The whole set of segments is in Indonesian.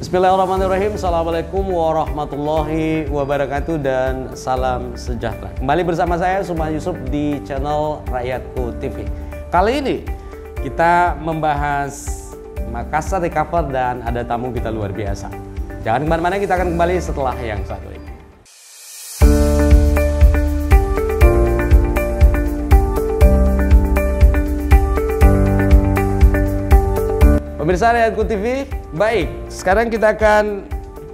Bismillahirrahmanirrahim. Assalamualaikum warahmatullahi wabarakatuh dan salam sejahtera. Kembali bersama saya Suman Yusuf di channel Rakyatku TV. Kali ini kita membahas Makassar Recover dan ada tamu kita luar biasa. Jangan kemana-mana, kita akan kembali setelah yang satu ini. Pemirsa Rakyatku TV, baik, sekarang kita akan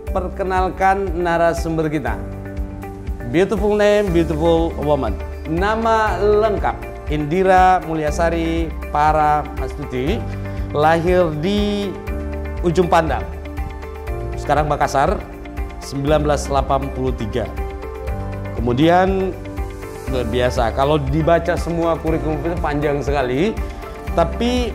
perkenalkan narasumber kita. Beautiful name, beautiful woman. Nama lengkap Indira Mulyasari Paramastuti, lahir di Ujung Pandang, sekarang Makassar, 1983. Kemudian luar biasa, kalau dibaca semua kurikulum itu panjang sekali, tapi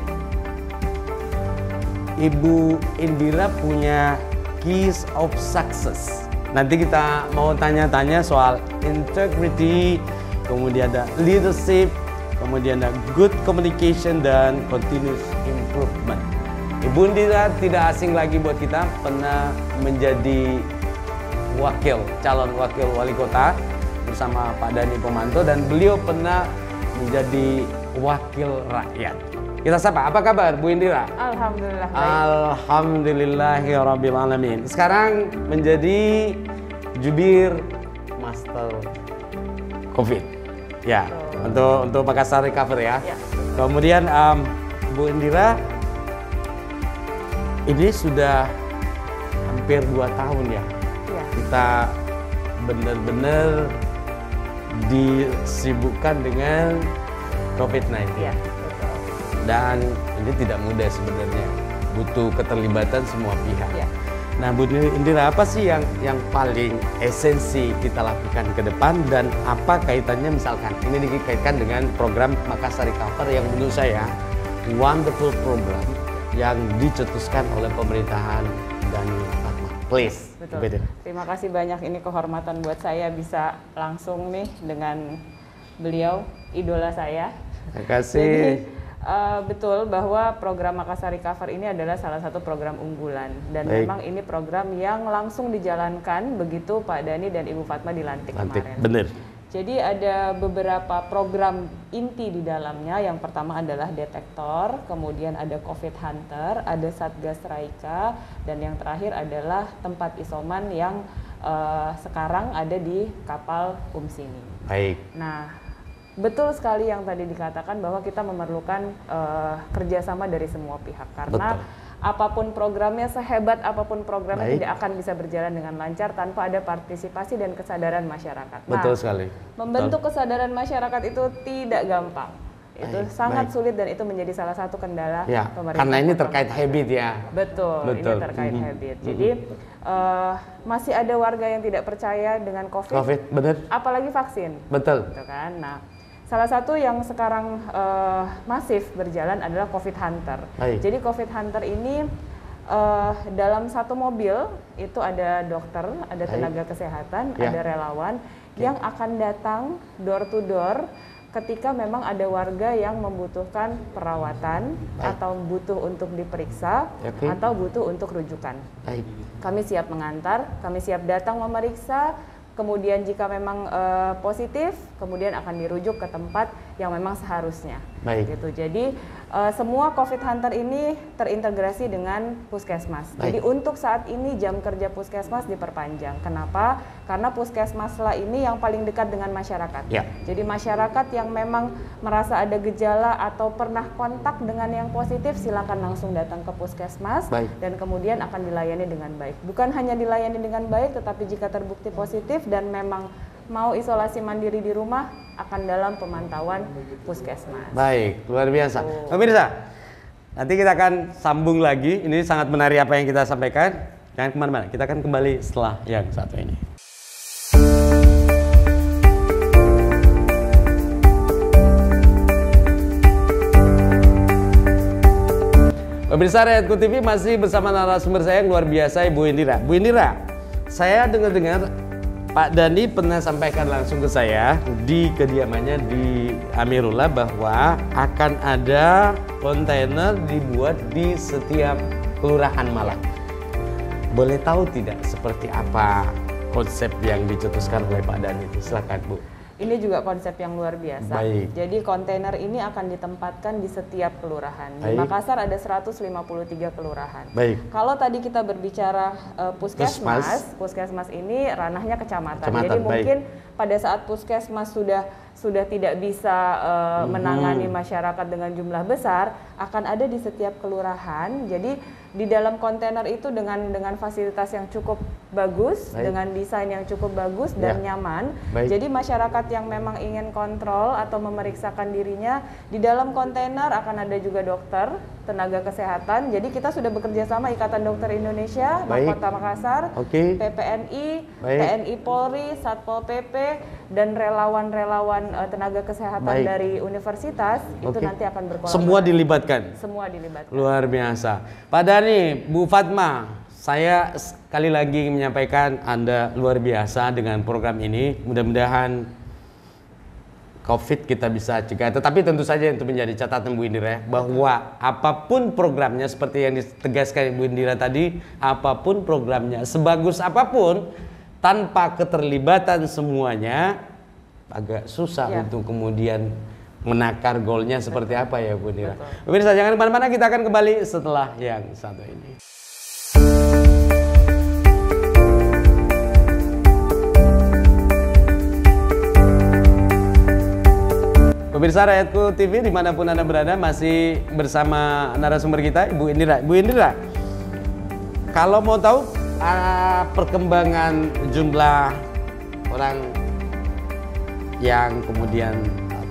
Ibu Indira punya keys of success. Nanti kita mau tanya-tanya soal integrity, kemudian ada leadership, kemudian ada good communication dan continuous improvement. Ibu Indira tidak asing lagi buat kita, pernah menjadi calon wakil wali kota bersama Pak Dhani Pomanto, dan beliau pernah menjadi wakil rakyat. Kita sapa, apa kabar Bu Indira? Alhamdulillah baik. Alhamdulillahirrabbilalamin. Sekarang menjadi jubir Master COVID. Ya, untuk Makassar Recover ya. Kemudian Bu Indira, ini sudah hampir 2 tahun ya. Kita benar-benar disibukkan dengan COVID-19. Dan ini tidak mudah sebenarnya, butuh keterlibatan semua pihak. Nah, Bu Indira, apa sih yang paling esensi kita lakukan ke depan, dan apa kaitannya misalkan ini dikaitkan dengan program Makassar Recover yang menurut saya wonderful program yang dicetuskan oleh pemerintahan Dhani Fatma. Please. Betul. Terima kasih banyak, ini kehormatan buat saya bisa langsung nih dengan beliau, idola saya. Terima kasih. Jadi, betul bahwa program Makassar Recover ini adalah salah satu program unggulan, dan memang ini program yang langsung dijalankan begitu Pak Dhani dan Ibu Fatma dilantik kemarin. Bener. Jadi ada beberapa program inti di dalamnya. Yang pertama adalah detektor, kemudian ada COVID Hunter, ada Satgas Raika, dan yang terakhir adalah tempat isoman yang sekarang ada di kapal Umsini. Baik. Nah, betul sekali yang tadi dikatakan bahwa kita memerlukan kerjasama dari semua pihak, karena apapun programnya, sehebat apapun programnya, tidak akan bisa berjalan dengan lancar tanpa ada partisipasi dan kesadaran masyarakat. Betul sekali. Membentuk kesadaran masyarakat itu tidak gampang. Itu sangat sulit, dan itu menjadi salah satu kendala pemerintah. Karena ini terkait habit ya. Betul. Ini terkait habit. Jadi masih ada warga yang tidak percaya dengan COVID, bener. Apalagi vaksin. Betul. Gitu kan. Nah, salah satu yang sekarang masif berjalan adalah COVID Hunter. Jadi COVID Hunter ini dalam satu mobil itu ada dokter, ada tenaga kesehatan, ada relawan yang akan datang door to door ketika memang ada warga yang membutuhkan perawatan atau butuh untuk diperiksa atau butuh untuk rujukan. Kami siap mengantar, kami siap datang memeriksa. Kemudian jika memang positif, kemudian akan dirujuk ke tempat yang memang seharusnya. Gitu. Jadi semua COVID Hunter ini terintegrasi dengan puskesmas. Jadi untuk saat ini jam kerja puskesmas diperpanjang. Kenapa? Karena puskesmaslah ini yang paling dekat dengan masyarakat. Jadi masyarakat yang memang merasa ada gejala atau pernah kontak dengan yang positif, silakan langsung datang ke puskesmas dan kemudian akan dilayani dengan baik. Bukan hanya dilayani dengan baik, tetapi jika terbukti positif dan memang mau isolasi mandiri di rumah, akan dalam pemantauan puskesmas. Baik, luar biasa. Pemirsa, nanti kita akan sambung lagi. Ini sangat menarik apa yang kita sampaikan. Jangan kemana-mana, kita akan kembali setelah yang satu ini. Pemirsa Rakyatku TV masih bersama narasumber saya yang luar biasa, Ibu Indira. Bu Indira, saya dengar-dengar Pak Dhani pernah sampaikan langsung ke saya di kediamannya di Amirullah bahwa akan ada kontainer dibuat di setiap kelurahan Malang. boleh tahu tidak seperti apa konsep yang dicetuskan oleh Pak Dhani itu? Silakan Bu. Ini juga konsep yang luar biasa. Baik. Jadi kontainer ini akan ditempatkan di setiap kelurahan. Di Baik. Makassar ada 153 kelurahan. Baik. Kalau tadi kita berbicara puskesmas ini ranahnya kecamatan. Jadi mungkin pada saat puskesmas sudah tidak bisa menangani masyarakat dengan jumlah besar, akan ada di setiap kelurahan. Jadi di dalam kontainer itu dengan fasilitas yang cukup bagus, dengan desain yang cukup bagus dan nyaman. Jadi masyarakat yang memang ingin kontrol atau memeriksakan dirinya, di dalam kontainer akan ada juga dokter, tenaga kesehatan. Jadi kita sudah bekerja sama Ikatan Dokter Indonesia, Kota Makassar, PPNI, TNI Polri, Satpol PP, dan relawan-relawan tenaga kesehatan dari universitas itu nanti akan berkolaborasi. Semua dilibatkan? Semua dilibatkan. Luar biasa. Pak Dhani, Bu Fatma, saya sekali lagi menyampaikan Anda luar biasa dengan program ini. Mudah-mudahan COVID kita bisa cegah. Tetapi tentu saja itu menjadi catatan Bu Indira, bahwa apapun programnya seperti yang ditegaskan Bu Indira tadi, apapun programnya, sebagus apapun, tanpa keterlibatan semuanya agak susah untuk kemudian menakar golnya seperti apa ya Bu Indira. Pemirsa jangan kemana-mana, kita akan kembali setelah yang satu ini. Pemirsa Rakyatku TV dimanapun Anda berada, masih bersama narasumber kita Ibu Indira. Bu Indira, kalau mau tahu perkembangan jumlah orang yang kemudian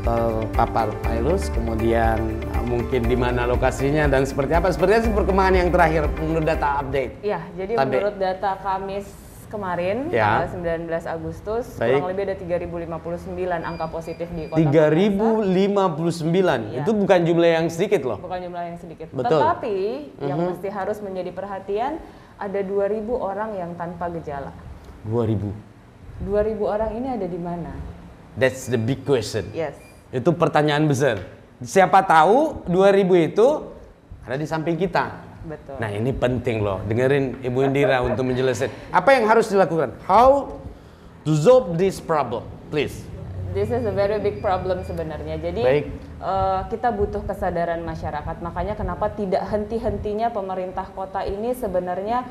terpapar virus, kemudian mungkin di mana lokasinya dan seperti apa? Sepertinya perkembangan yang terakhir menurut data update. Ya, jadi menurut data Kamis kemarin, tanggal 19 Agustus, kurang lebih ada 3.059 angka positif di Kota Makassar. 3.059, itu bukan jumlah yang sedikit loh. Bukan jumlah yang sedikit. Betul. Tetapi yang mesti harus menjadi perhatian, ada 2.000 orang yang tanpa gejala. 2.000 orang ini ada di mana? That's the big question. Yes. Itu pertanyaan besar. Siapa tahu 2.000 itu ada di samping kita. Betul. Nah ini penting loh, dengerin Ibu Indira untuk menjelaskan apa yang harus dilakukan. How to solve this problem, please. This is a very big problem sebenarnya. Jadi kita butuh kesadaran masyarakat. Makanya kenapa tidak henti-hentinya pemerintah kota ini sebenarnya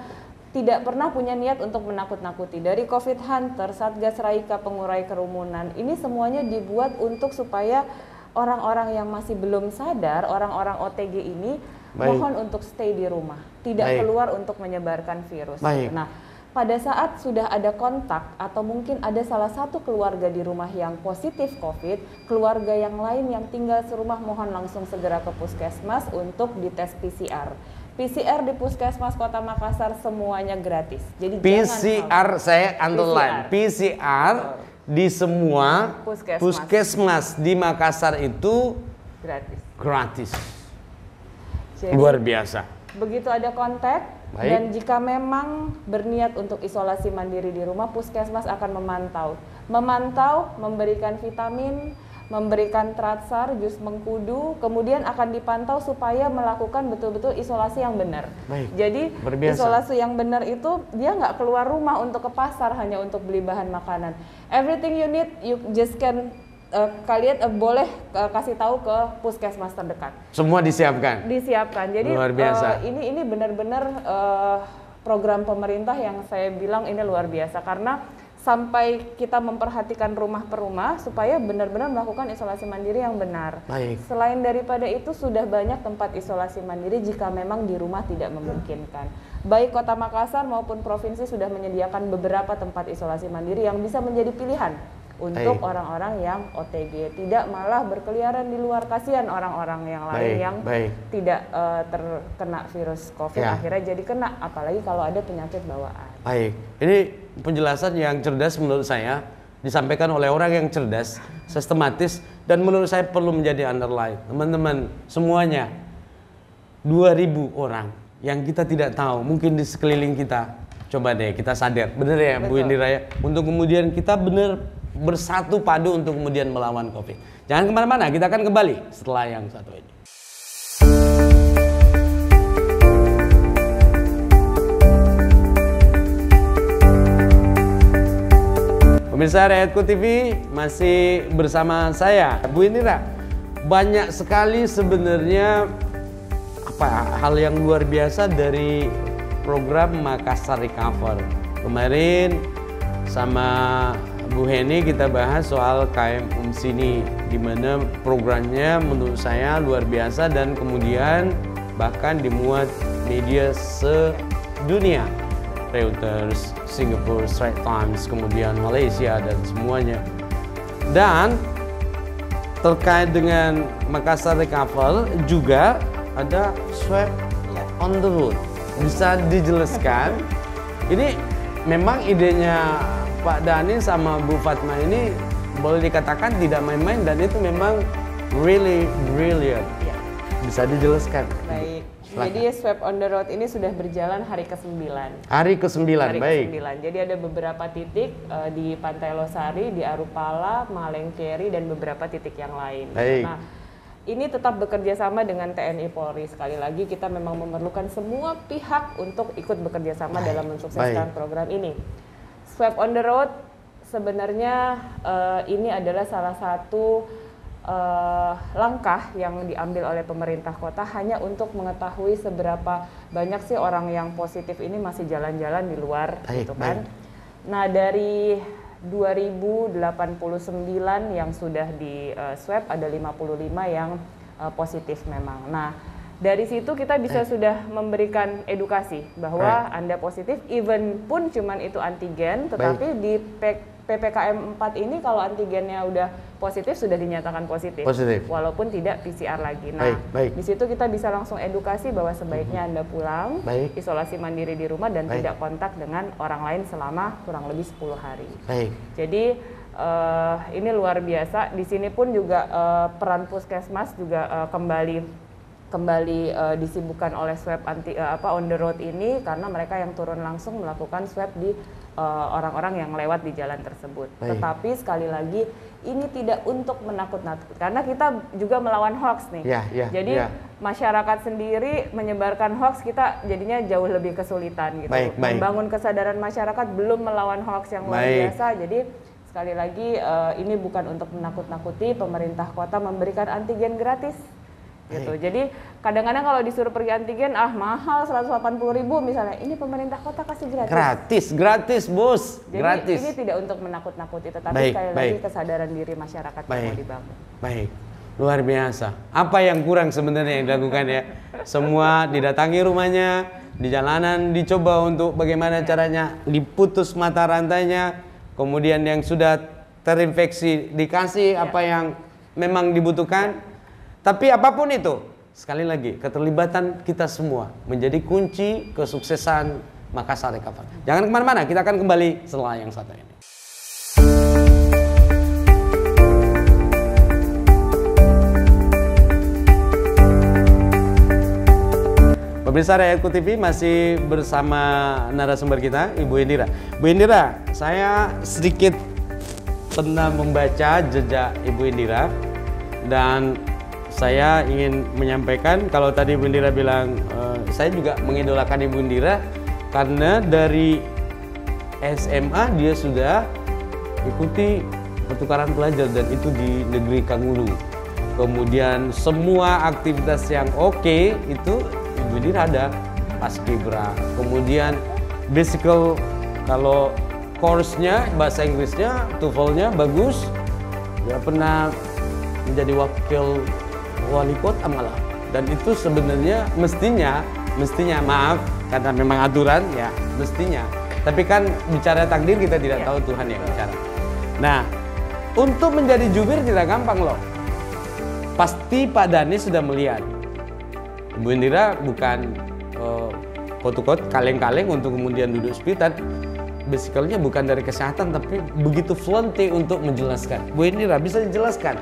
tidak pernah punya niat untuk menakut-nakuti. Dari COVID Hunter, Satgas Raika Pengurai Kerumunan, ini semuanya dibuat untuk supaya orang-orang yang masih belum sadar, orang-orang OTG ini mohon untuk stay di rumah, tidak keluar untuk menyebarkan virus. Nah, pada saat sudah ada kontak atau mungkin ada salah satu keluarga di rumah yang positif COVID, keluarga yang lain yang tinggal serumah mohon langsung segera ke puskesmas untuk dites PCR. PCR di puskesmas Kota Makassar semuanya gratis. Jadi PCR saya underline, PCR di semua puskesmas di Makassar itu gratis. Jadi, luar biasa. Begitu ada kontak dan jika memang berniat untuk isolasi mandiri di rumah, puskesmas akan memantau, memberikan vitamin, memberikan tratsar, jus mengkudu, kemudian akan dipantau supaya melakukan betul-betul isolasi yang benar. Jadi isolasi yang benar itu dia nggak keluar rumah untuk ke pasar hanya untuk beli bahan makanan. Everything you need, you just can kalian boleh kasih tahu ke puskesmas terdekat. Semua disiapkan. Disiapkan. Jadi luar biasa. Ini benar-benar program pemerintah yang saya bilang ini luar biasa karena sampai kita memperhatikan rumah per rumah supaya benar-benar melakukan isolasi mandiri yang benar. Selain daripada itu sudah banyak tempat isolasi mandiri jika memang di rumah tidak memungkinkan. Baik Kota Makassar maupun provinsi sudah menyediakan beberapa tempat isolasi mandiri yang bisa menjadi pilihan untuk orang-orang yang OTG, tidak malah berkeliaran di luar. Kasihan orang-orang yang lain yang tidak terkena virus COVID akhirnya jadi kena, apalagi kalau ada penyakit bawaan. Ini penjelasan yang cerdas menurut saya, disampaikan oleh orang yang cerdas, sistematis, dan menurut saya perlu menjadi underline. Teman-teman semuanya, 2.000 orang yang kita tidak tahu, mungkin di sekeliling kita. Coba deh kita sadar, bener ya Bu Indira ya, untuk kemudian kita bener bersatu padu untuk kemudian melawan COVID. Jangan kemana-mana, kita akan kembali setelah yang satu ini. Pemirsa Rakyatku TV masih bersama saya, Bu Indira. Banyak sekali sebenarnya hal yang luar biasa dari program Makassar Recover. Kemarin sama Bu Heni kita bahas soal KM Sini, di mana programnya menurut saya luar biasa dan kemudian bahkan dimuat media sedunia. Reuters, Singapore, Straits Times, kemudian Malaysia dan semuanya. Dan terkait dengan Makassar Recover juga ada swab on the road. Bisa dijelaskan? Ini memang idenya Pak Dhani sama Bu Fatma ini boleh dikatakan tidak main-main dan itu memang really brilliant. Bisa dijelaskan? Baik. Jadi swab on the road ini sudah berjalan hari ke-9. Hari ke-9, baik. Ke-9. Jadi ada beberapa titik di Pantai Losari, di Arupala, Malengkeri, dan beberapa titik yang lain. Baik. Nah, ini tetap bekerja sama dengan TNI Polri. Sekali lagi kita memang memerlukan semua pihak untuk ikut bekerja sama dalam mensukseskan program ini. Swab on the road sebenarnya ini adalah salah satu langkah yang diambil oleh pemerintah kota hanya untuk mengetahui seberapa banyak sih orang yang positif ini masih jalan-jalan di luar, gitu kan. Nah, dari 2089 yang sudah di swab ada 55 yang positif memang. Nah, dari situ kita bisa sudah memberikan edukasi bahwa Anda positif, even pun cuman itu antigen, tetapi di PPKM 4 ini kalau antigennya udah positif sudah dinyatakan positif. Walaupun tidak PCR lagi. Nah, di situ kita bisa langsung edukasi bahwa sebaiknya Anda pulang, isolasi mandiri di rumah dan tidak kontak dengan orang lain selama kurang lebih 10 hari. Jadi ini luar biasa. Di sini pun juga peran puskesmas juga kembali disibukkan oleh swab on the road ini karena mereka yang turun langsung melakukan swab di orang-orang yang lewat di jalan tersebut. Tetapi sekali lagi ini tidak untuk menakut-nakuti karena kita juga melawan hoax nih. Jadi masyarakat sendiri menyebarkan hoax kita jadinya jauh lebih kesulitan gitu. Membangun kesadaran masyarakat belum melawan hoax yang luar biasa. Jadi sekali lagi ini bukan untuk menakut-nakuti. Pemerintah kota memberikan antigen gratis. Gitu. Jadi kadang-kadang kalau disuruh pergi antigen, mahal 180.000 misalnya. Ini pemerintah kota kasih gratis. Gratis bos. Jadi gratis. Ini tidak untuk menakut-nakuti, tetapi sekali lagi kesadaran diri masyarakat yang mau dibangun. Luar biasa. Apa yang kurang sebenarnya yang dilakukan ya? Semua didatangi rumahnya, di jalanan dicoba untuk bagaimana caranya diputus mata rantainya, kemudian yang sudah terinfeksi dikasih apa yang memang dibutuhkan. Tapi apapun itu, sekali lagi, keterlibatan kita semua menjadi kunci kesuksesan Makassar Recover. Jangan kemana-mana, kita akan kembali setelah yang satu ini. Pemirsa Rakyatku TV masih bersama narasumber kita, Ibu Indira. Bu Indira, saya sedikit pernah membaca jejak Ibu Indira dan saya ingin menyampaikan, kalau tadi Bu Indira bilang, saya juga mengidolakan Ibu Indira karena dari SMA dia sudah ikuti pertukaran pelajar dan itu di negeri Kangulu. Kemudian semua aktivitas yang oke itu Ibu Indira ada, paskibra. Kemudian basical, kalau course-nya bahasa Inggrisnya, TOEFL-nya bagus. Dia pernah menjadi wakil wali kota malah, dan itu sebenarnya mestinya maaf karena memang aturan ya mestinya, tapi kan bicara takdir kita tidak tahu, Tuhan yang bicara. Nah, untuk menjadi jubir tidak gampang loh. Pasti Pak Dhani sudah melihat Bu Indira bukan kot-kot kaleng-kaleng untuk kemudian duduk sepitan. Basicalnya bukan dari kesehatan tapi begitu fluency untuk menjelaskan. Bu Indira bisa dijelaskan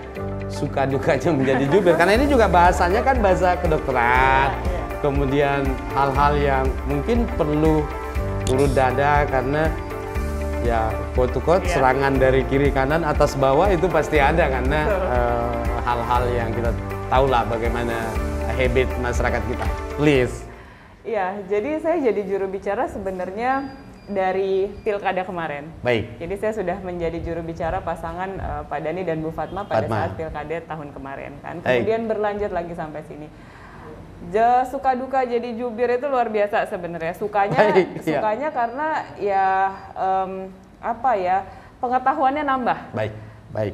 suka dukanya menjadi jubir karena ini juga bahasanya kan bahasa kedokteran. Kemudian hal-hal yang mungkin perlu turut dada karena ya kot-kot serangan dari kiri kanan atas bawah itu pasti ada karena hal-hal yang kita tahulah bagaimana habit masyarakat kita. Please. Iya, jadi saya jadi juru bicara sebenarnya dari pilkada kemarin. Baik. Jadi saya sudah menjadi juru bicara pasangan Pak Dhani dan Bu Fatma pada saat pilkada tahun kemarin kan. Kemudian berlanjut lagi sampai sini. Suka duka jadi jubir itu luar biasa sebenarnya. Sukanya karena ya apa ya, pengetahuannya nambah. Baik.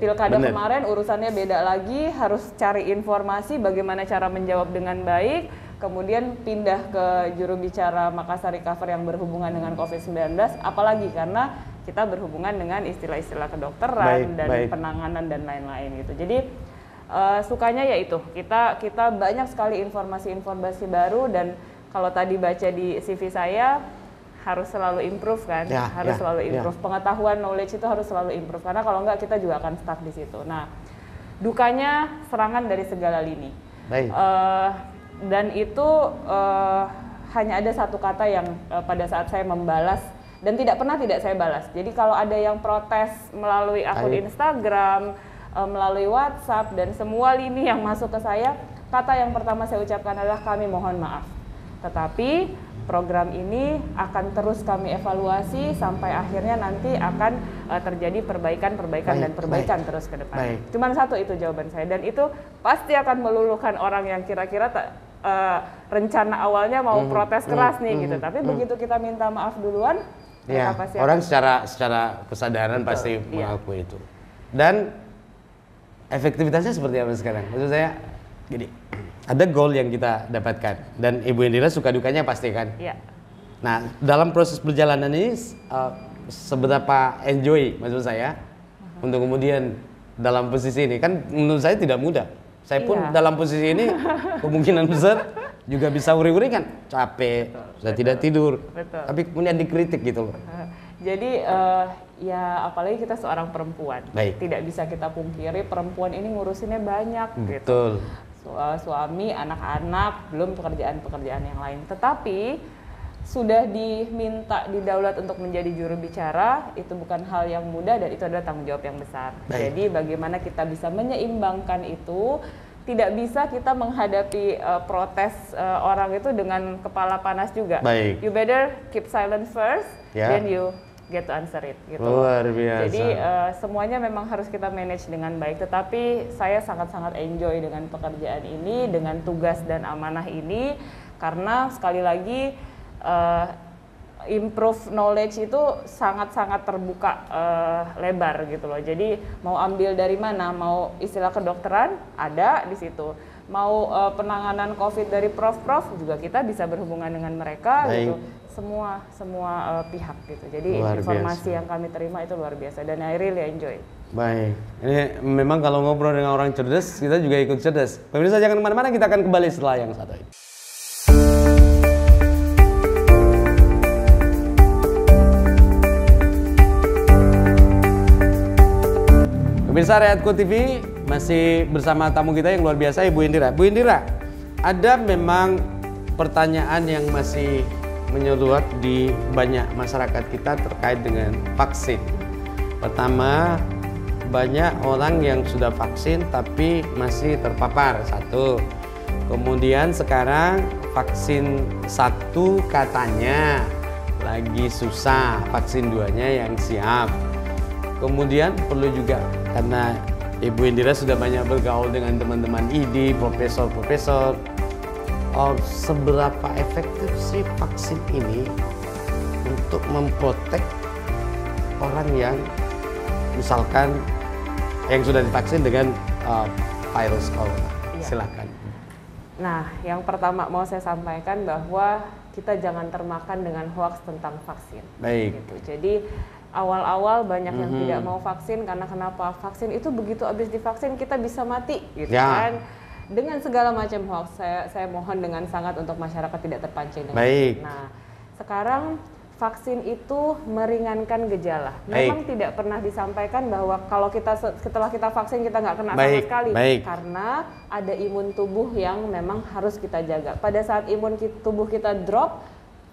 Pilkada kemarin urusannya beda lagi, harus cari informasi bagaimana cara menjawab dengan baik. Kemudian pindah ke juru bicara Makassar Recover yang berhubungan dengan COVID-19, apalagi karena kita berhubungan dengan istilah-istilah kedokteran dan penanganan dan lain-lain gitu. Jadi sukanya yaitu kita banyak sekali informasi-informasi baru, dan kalau tadi baca di CV saya harus selalu improve kan, selalu improve. Pengetahuan, knowledge itu harus selalu improve, karena kalau enggak kita juga akan stuck di situ. Nah, dukanya serangan dari segala lini. Dan itu hanya ada satu kata yang pada saat saya membalas, dan tidak saya balas. Jadi kalau ada yang protes melalui akun Instagram, melalui WhatsApp, dan semua lini yang masuk ke saya, kata yang pertama saya ucapkan adalah kami mohon maaf. Tetapi program ini akan terus kami evaluasi sampai akhirnya nanti akan terjadi perbaikan dan perbaikan terus ke depan. Cuman satu itu jawaban saya, dan itu pasti akan meluluhkan orang yang kira-kira rencana awalnya mau protes keras nih gitu. Tapi begitu kita minta maaf duluan, pasti orang secara kesadaran pasti mengakui itu. Dan efektivitasnya seperti apa sekarang? Maksud saya gini, ada goal yang kita dapatkan, dan Ibu Indira suka dukanya pasti kan? Iya. Nah, dalam proses perjalanan ini seberapa enjoy maksud saya untuk kemudian dalam posisi ini, kan menurut saya tidak mudah. Saya pun dalam posisi ini kemungkinan besar juga bisa uri-uri kan, capek, sudah tidak tidur, tapi kemudian dikritik gitu loh. Jadi ya apalagi kita seorang perempuan, tidak bisa kita pungkiri perempuan ini ngurusinnya banyak gitu. Suami, anak-anak, belum pekerjaan-pekerjaan yang lain. Tetapi sudah diminta didaulat untuk menjadi juru bicara, itu bukan hal yang mudah, dan itu adalah tanggung jawab yang besar. Jadi bagaimana kita bisa menyeimbangkan itu, tidak bisa kita menghadapi protes orang itu dengan kepala panas juga. You better keep silent first, then you get to answer it gitu. Luar biasa. Jadi semuanya memang harus kita manage dengan baik, tetapi saya sangat-sangat enjoy dengan pekerjaan ini, dengan tugas dan amanah ini, karena sekali lagi improve knowledge itu sangat-sangat terbuka lebar gitu loh. Jadi mau ambil dari mana, mau istilah kedokteran ada di situ, mau penanganan COVID dari prof-prof juga kita bisa berhubungan dengan mereka gitu. Semua pihak gitu. Jadi informasi yang kami terima itu luar biasa, dan I really enjoy. Baik, ini memang kalau ngobrol dengan orang cerdas, kita juga ikut cerdas. Pemirsa jangan kemana-mana, kita akan kembali setelah yang satu ini. Pemirsa Rehatku TV masih bersama tamu kita yang luar biasa, Ibu Indira. Bu Indira, ada memang pertanyaan yang masih menyeluruh di banyak masyarakat kita terkait dengan vaksin. Pertama, banyak orang yang sudah vaksin tapi masih terpapar, satu. Kemudian sekarang vaksin satu katanya lagi susah, vaksin duanya yang siap. Kemudian perlu juga, karena Ibu Indira sudah banyak bergaul dengan teman-teman ID, profesor-profesor, seberapa efektif sih vaksin ini untuk memprotek orang yang misalkan yang sudah divaksin dengan virus corona? Silakan. Nah, yang pertama mau saya sampaikan bahwa kita jangan termakan dengan hoaks tentang vaksin. Baik. Gitu. Jadi awal-awal banyak yang tidak mau vaksin karena kenapa? Vaksin itu begitu habis divaksin kita bisa mati, gitu kan? Dengan segala macam hoax, saya mohon dengan sangat untuk masyarakat tidak terpancing dengan itu. Nah, sekarang vaksin itu meringankan gejala. Memang tidak pernah disampaikan bahwa kalau kita setelah kita vaksin kita nggak kena sama sekali, karena ada imun tubuh yang memang harus kita jaga. Pada saat imun tubuh kita drop,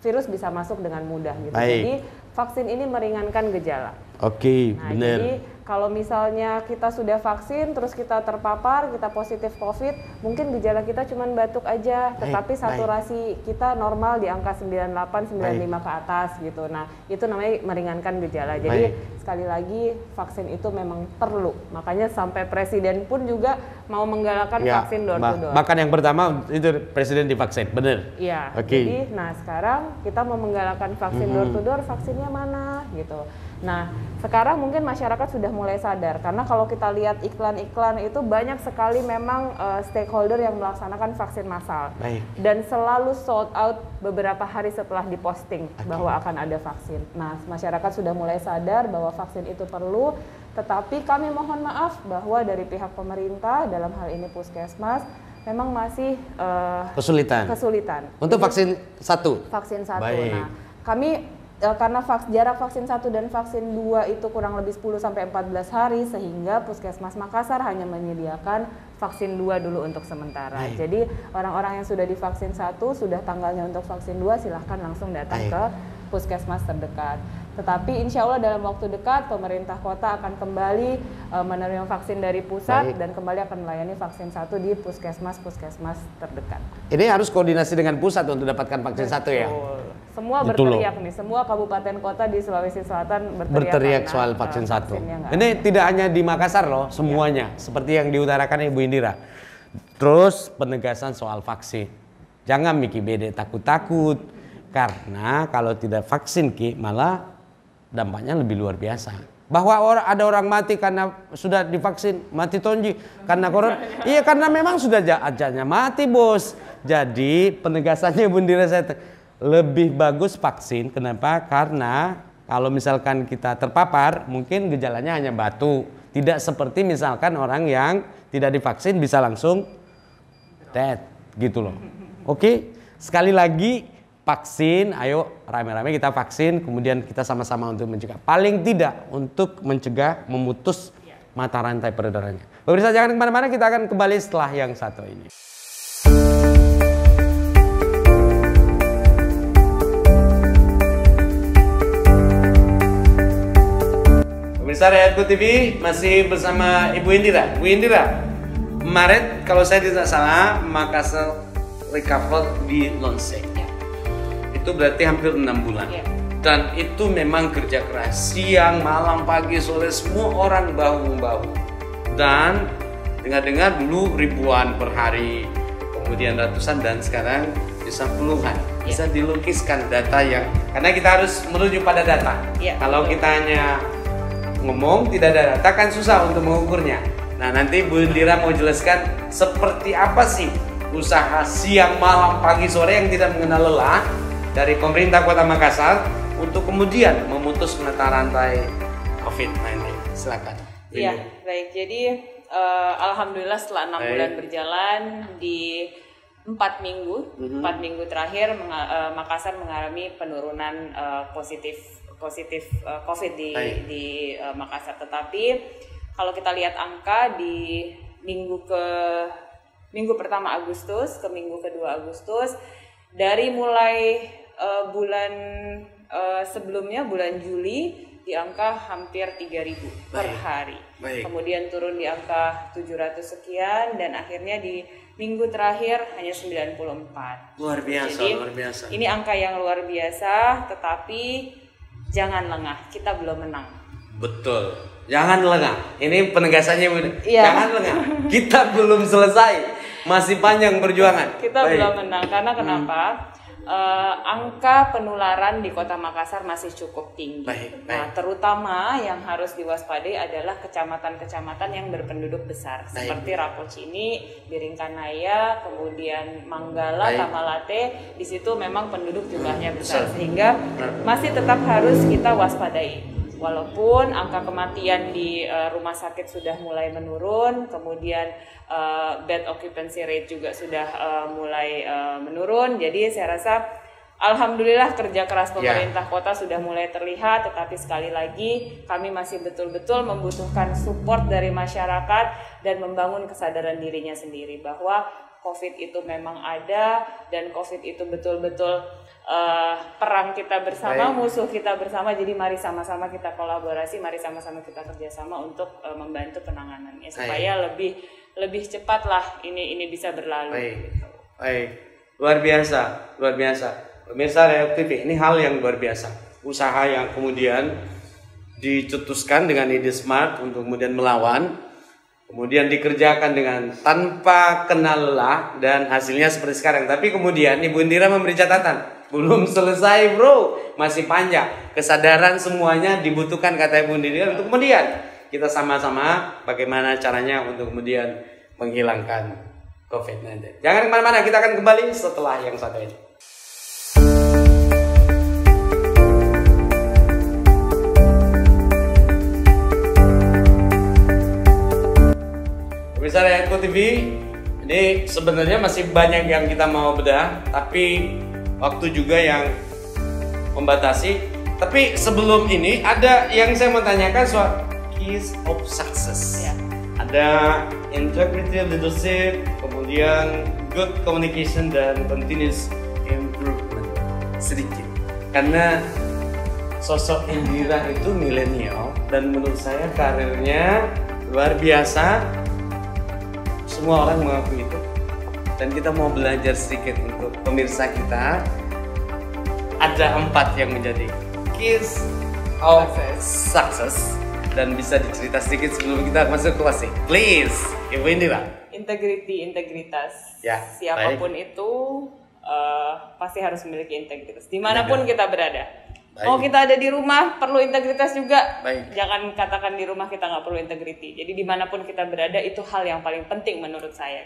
virus bisa masuk dengan mudah gitu. Jadi vaksin ini meringankan gejala. Oke, nah, benar. Jadi kalau misalnya kita sudah vaksin, terus kita terpapar, kita positif COVID, mungkin gejala kita cuma batuk aja, tetapi saturasi kita normal di angka 98, 95 ke atas gitu. Nah, itu namanya meringankan gejala. Jadi sekali lagi vaksin itu memang perlu. Makanya sampai presiden pun juga mau menggalakkan vaksin door to door. Bahkan yang pertama itu presiden divaksin, bener? Iya. Jadi, nah sekarang kita mau menggalakkan vaksin door to door, vaksinnya mana gitu. Nah, sekarang mungkin masyarakat sudah mulai sadar karena kalau kita lihat iklan-iklan itu banyak sekali memang stakeholder yang melaksanakan vaksin massal. Dan selalu sold out beberapa hari setelah diposting bahwa akan ada vaksin. Nah, masyarakat sudah mulai sadar bahwa vaksin itu perlu, tetapi kami mohon maaf bahwa dari pihak pemerintah dalam hal ini Puskesmas memang masih kesulitan. Untuk vaksin satu? Vaksin satu. Nah, kami karena jarak vaksin 1 dan vaksin 2 itu kurang lebih 10-14 hari sehingga Puskesmas Makassar hanya menyediakan vaksin 2 dulu untuk sementara. Jadi orang-orang yang sudah divaksin 1 sudah tanggalnya untuk vaksin 2 silahkan langsung datang ke Puskesmas terdekat. Tetapi insya Allah dalam waktu dekat pemerintah kota akan kembali menerima vaksin dari pusat dan kembali akan melayani vaksin 1 di puskesmas terdekat. Ini harus koordinasi dengan pusat untuk dapatkan vaksin 1 ya? Semua berteriak nih, semua kabupaten kota di Sulawesi Selatan berteriak soal vaksin 1. Ini tidak hanya di Makassar loh, semuanya. Seperti yang diutarakan Ibu Indira. Terus penegasan soal vaksin. Jangan Miki bede takut-takut. Karena kalau tidak vaksin Ki, malah dampaknya lebih luar biasa. Bahwa ada orang mati karena sudah divaksin, mati tonji karena corona. Iya, karena memang sudah ajalnya mati, Bos. Jadi penegasannya Ibu Indira saya lebih bagus vaksin. Kenapa? Karena kalau misalkan kita terpapar, mungkin gejalanya hanya batuk. Tidak seperti misalkan orang yang tidak divaksin bisa langsung dead gitu loh. Oke, sekali lagi vaksin, ayo rame-rame kita vaksin, kemudian kita sama-sama untuk mencegah. Paling tidak untuk mencegah, memutus mata rantai peredarannya. Pemirsa jangan kemana-mana, kita akan kembali setelah yang satu ini. Pemirsa Rakyatku TV masih bersama Ibu Indira. Bu Indira, Maret kalau saya tidak salah Makassar recover di Lonsek. Itu berarti hampir 6 bulan. Dan itu memang kerja keras, siang, malam, pagi, sore, semua orang bahu-bahu. Dan dengar-dengar dulu ribuan per hari, kemudian ratusan, dan sekarang bisa puluhan. Bisa dilukiskan data yang, karena kita harus merujuk pada data. Kalau kita hanya ngomong tidak ada data kan susah untuk mengukurnya. Nah, nanti Bu Indira mau jelaskan seperti apa sih usaha siang, malam, pagi, sore yang tidak mengenal lelah dari pemerintah Kota Makassar untuk kemudian memutus mata rantai COVID-19. Silakan. Iya, baik. Jadi alhamdulillah setelah 6 bulan berjalan di 4 minggu, 4 minggu terakhir Makassar mengalami penurunan positif COVID di Makassar. Tetapi kalau kita lihat angka di minggu pertama Agustus ke minggu kedua Agustus, dari mulai bulan sebelumnya bulan Juli di angka hampir 3.000 per hari. Kemudian turun di angka 700 sekian dan akhirnya di minggu terakhir hanya 94. Luar biasa. Jadi, luar biasa. Ini angka yang luar biasa, tetapi jangan lengah, kita belum menang. Betul. Jangan lengah. Ini penegasannya Bu. Jangan lengah. Kita belum selesai. Masih panjang perjuangan. Kita belum menang karena kenapa? Angka penularan di Kota Makassar masih cukup tinggi. Nah, terutama yang harus diwaspadai adalah kecamatan-kecamatan yang berpenduduk besar seperti Rapocini, Biringkanaya, kemudian Manggala, Tamalate. Di situ memang penduduk jumlahnya besar sehingga masih tetap harus kita waspadai. Walaupun angka kematian di rumah sakit sudah mulai menurun, kemudian bed occupancy rate juga sudah mulai menurun. Jadi saya rasa alhamdulillah kerja keras pemerintah kota sudah mulai terlihat, tetapi sekali lagi kami masih betul-betul membutuhkan support dari masyarakat dan membangun kesadaran dirinya sendiri bahwa COVID itu memang ada dan COVID itu betul-betul perang kita bersama, musuh kita bersama. Jadi mari sama-sama kita kolaborasi, mari sama-sama kita kerjasama untuk membantu penanganannya supaya lebih cepat lah ini bisa berlalu. Baik, luar biasa. Pemirsa Reok TV, ini hal yang luar biasa. Usaha yang kemudian dicetuskan dengan ide smart untuk kemudian melawan, kemudian dikerjakan dengan tanpa kenal lelah dan hasilnya seperti sekarang. Tapi kemudian Ibu Indira memberi catatan. Belum selesai bro, masih panjang. Kesadaran semuanya dibutuhkan kata Ibu Indira untuk kemudian kita sama-sama bagaimana caranya untuk kemudian menghilangkan COVID-19. Jangan kemana-mana, kita akan kembali setelah yang satu ini. Pemirsa Reok TV, ini sebenarnya masih banyak yang kita mau bedah, tapi waktu juga yang membatasi. Tapi sebelum ini ada yang saya mau tanyakan soal keys of success. Ada integrity, leadership, kemudian good communication dan continuous improvement. Sedikit karena sosok Indira itu milenial dan menurut saya karirnya luar biasa. Semua orang mengaku itu. Dan kita mau belajar sedikit untuk pemirsa kita. Ada 4 yang menjadi keys of success dan bisa dicerita sedikit sebelum kita masuk ke closing. Please, Ibu Indira. Integritas. Ya, siapapun itu pasti harus memiliki integritas. Dimanapun kita berada. Mau kita ada di rumah perlu integritas juga. Jangan katakan di rumah kita nggak perlu integriti. Jadi dimanapun kita berada itu hal yang paling penting menurut saya.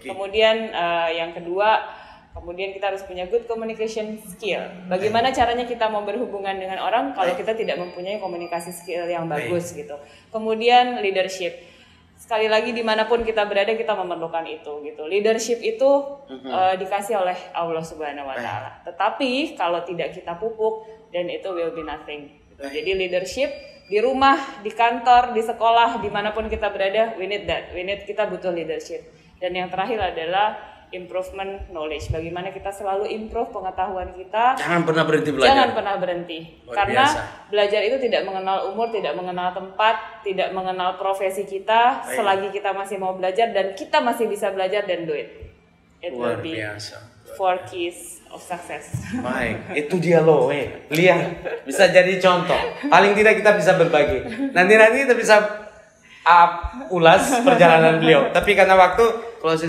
Kemudian yang kedua, kemudian kita harus punya good communication skill. Bagaimana caranya kita mau berhubungan dengan orang kalau kita tidak mempunyai komunikasi skill yang bagus gitu. Kemudian leadership. Sekali lagi dimanapun kita berada kita memerlukan itu gitu. Leadership itu dikasih oleh Allah Subhanahu Wa Taala. Tetapi kalau tidak kita pupuk, then itu will be nothing. Jadi leadership di rumah, di kantor, di sekolah, dimanapun kita berada, we need that. Kita butuh leadership. Dan yang terakhir adalah improvement knowledge. Bagaimana kita selalu improve pengetahuan kita. Jangan pernah berhenti belajar. Jangan pernah berhenti. Karena belajar itu tidak mengenal umur, tidak mengenal tempat, tidak mengenal profesi kita. Selagi kita masih mau belajar dan kita masih bisa belajar, dan do it. It will be 4 keys of success. Baik, itu dia loh, lihat bisa jadi contoh. Paling tidak kita bisa berbagi. Nanti kita bisa ulas perjalanan beliau. Tapi karena waktu closing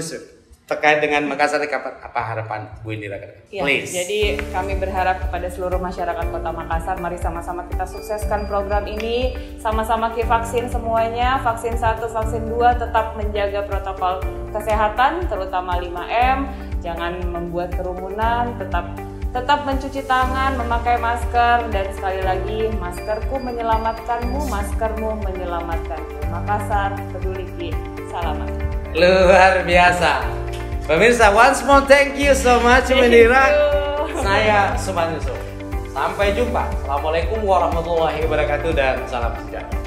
terkait dengan Makassar, apa harapan Bu Indira? Please. Jadi kami berharap kepada seluruh masyarakat Kota Makassar, mari sama-sama kita sukseskan program ini, sama-sama vaksin semuanya, vaksin 1, vaksin 2, tetap menjaga protokol kesehatan, terutama 5M, jangan membuat kerumunan, tetap mencuci tangan, memakai masker, dan sekali lagi, maskerku menyelamatkanmu, maskermu menyelamatkanku. Makassar, peduli, salaman. Luar biasa. Pemirsa, once more thank you so much Bu Indira. Saya Suman Yusuf. Sampai jumpa. Assalamualaikum warahmatullahi wabarakatuh dan salam sejahtera.